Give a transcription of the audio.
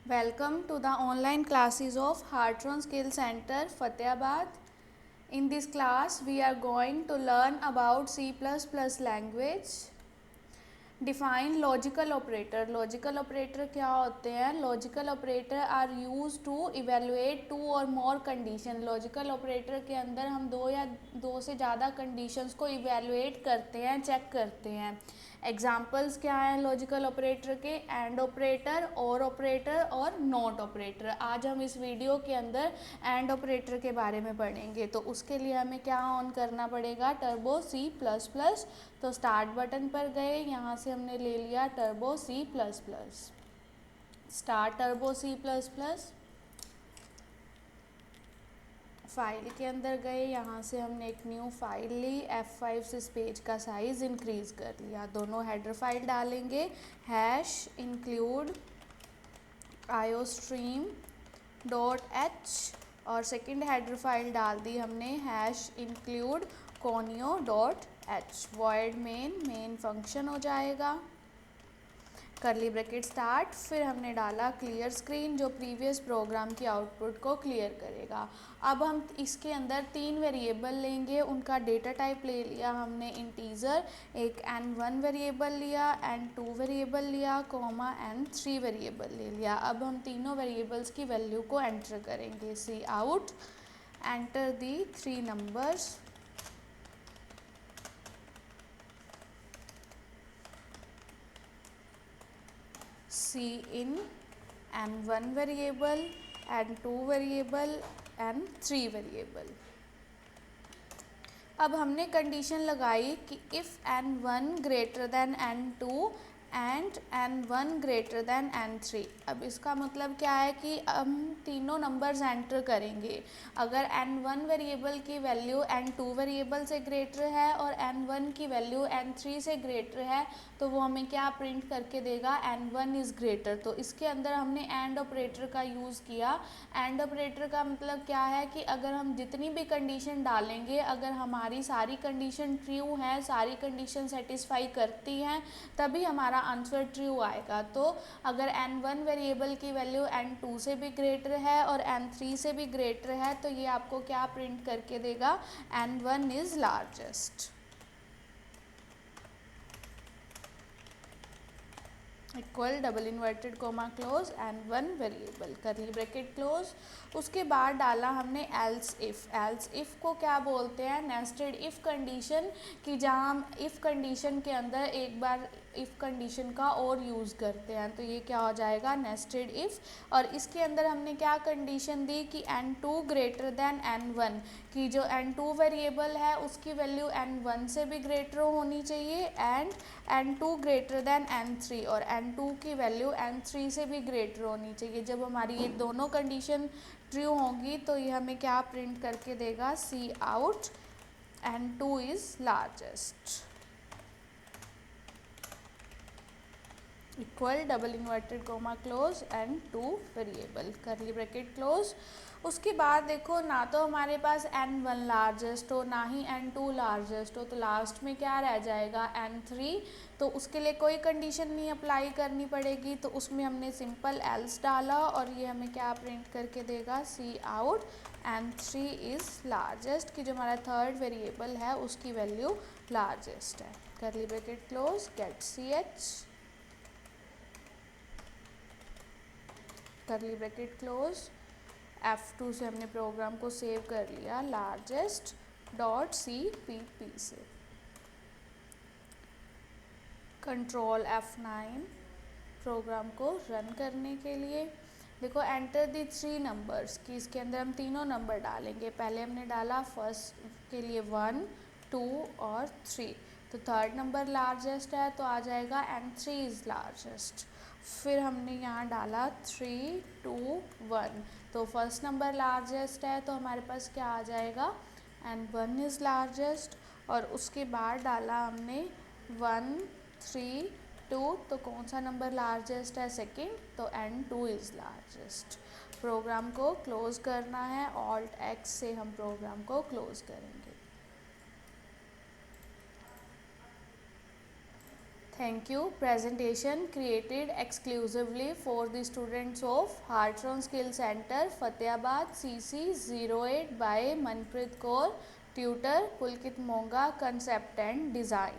Welcome to the online classes of Hartron Skill Center, Fatehbad. In this class, we are going to learn about C++ language. Define logical operator. Logical operator क्या होते हैं? Logical operator are used to evaluate two or more condition. Logical operator के अंदर हम दो से ज़्यादा conditions को evaluate करते हैं, check करते हैं. एग्जाम्पल्स क्या हैं लॉजिकल ऑपरेटर के? एंड ऑपरेटर, और ऑपरेटर और नॉट ऑपरेटर. आज हम इस वीडियो के अंदर एंड ऑपरेटर के बारे में पढ़ेंगे. तो उसके लिए हमें क्या ऑन करना पड़ेगा? Turbo C++. तो स्टार्ट बटन पर गए, यहाँ से हमने ले लिया turbo C++. Start turbo C++. File के अंदर गए, यहाँ से हमने एक न्यू फाइल ली. F5 से इस पेज का साइज़ इंक्रीज़ कर लिया. दोनों हेडर फाइल डालेंगे. हैश इंक्लूड iostream .h और सेकंड हेडर फाइल डाल दी हमने hash include conio.h. Void main function हो जाएगा. करली ब्रैकेट स्टार्ट. फिर हमने डाला क्लियर स्क्रीन, जो प्रीवियस प्रोग्राम की आउटपुट को क्लियर करेगा. अब हम इसके अंदर 3 वेरिएबल लेंगे. उनका डेटा टाइप ले लिया हमने इंटीजर. एक n1 वेरिएबल लिया, n2 वेरिएबल लिया, कॉमा n3 वेरिएबल ले लिया. अब हम तीनों वेरिएबल्स की वैल्यू को एंटर करेंगे. Cout, enter the 3 numbers. C in n1 variable, n2 variable, n3 variable. अब हमने कंडीशन लगाई कि if n1 greater than n2 and n1 greater than n3. अब इसका मतलब क्या है कि हम तीनों नंबर्स एंटर करेंगे. अगर n1 वेरिएबल की वैल्यू n2 वेरिएबल से ग्रेटर है और n1 की वैल्यू n3 से ग्रेटर है, तो वो हमें क्या प्रिंट करके देगा? n1 is greater. तो इसके अंदर हमने एंड ऑपरेटर का यूज़ किया. एंड ऑपरेटर का मतलब क्या है कि अगर हम जितनी भी कंडीशन डालेंगे, अगर हमारी सारी कंडीशन ट्रू हैं, सारी कंडीशन सेटिस्फाई करती हैं, तभी हमारा आंसर ट्रू आएगा. तो अगर n1 वेरिएबल की वैल्यू n2 से भी ग्रेटर है और n3 से भी ग्रेटर है, तो ये आपको क्या प्रिंट करके देगा? n1 is largest. Equal double inverted comma close n1 variable, curly bracket close. उसके बाद डाला हमने एल्स इफ़. एल्स इफ़ को क्या बोलते हैं? Nested if condition. कि जहाँ हम इफ़ कंडीशन के अंदर एक बार इफ़ कंडीशन का और यूज़ करते हैं, तो ये क्या हो जाएगा? Nested if. और इसके अंदर हमने क्या कंडीशन दी कि n2 ग्रेटर दैन n1, कि जो n2 वेरिएबल है उसकी वैल्यू n1 से भी ग्रेटर होनी चाहिए, and n2 greater than n3, और n2 की वैल्यू n3 से भी ग्रेटर होनी चाहिए. जब हमारी ये दोनों कंडीशन ट्रू होंगी, तो ये हमें क्या प्रिंट करके देगा? Cout, n2 is largest. Equal double inverted comma close n2 variable, curly bracket close. उसके बाद देखो, ना तो हमारे पास n1 लार्जेस्ट हो, ना ही n2 लार्जेस्ट हो, तो लास्ट में क्या रह जाएगा? n3. तो उसके लिए कोई कंडीशन नहीं अप्लाई करनी पड़ेगी, तो उसमें हमने सिंपल एल्स डाला और ये हमें क्या प्रिंट करके देगा? सी आउट, n3 इज़ लार्जेस्ट. कि जो हमारा थर्ड वेरिएबल है उसकी वैल्यू लार्जेस्ट है. Curly bracket close, get ch, curly bracket close. F2 से हमने प्रोग्राम को सेव कर लिया लार्जेस्ट .cpp से. कंट्रोल F9 प्रोग्राम को रन करने के लिए. देखो, एंटर दी 3 नंबर्स, कि इसके अंदर हम तीनों नंबर डालेंगे. पहले हमने डाला फर्स्ट के लिए 1, 2 और 3. तो थर्ड नंबर लार्जेस्ट है, तो आ जाएगा n3 इज़ लार्जेस्ट. फिर हमने यहाँ डाला 3, 2, 1. तो फर्स्ट नंबर लार्जेस्ट है, तो हमारे पास क्या आ जाएगा? n1 is largest. और उसके बाद डाला हमने 1, 3, 2. तो कौन सा नंबर लार्जेस्ट है? सेकेंड. तो n2 इज़ लार्जेस्ट. प्रोग्राम को क्लोज़ करना है. ऑल्ट X से हम प्रोग्राम को क्लोज़ करेंगे. Thank you. Presentation created exclusively for the students of Heartron Skill Center, Fatehabad, CC 08 by Manpreet Kaur, tutor Pulkit Monga, concept and design.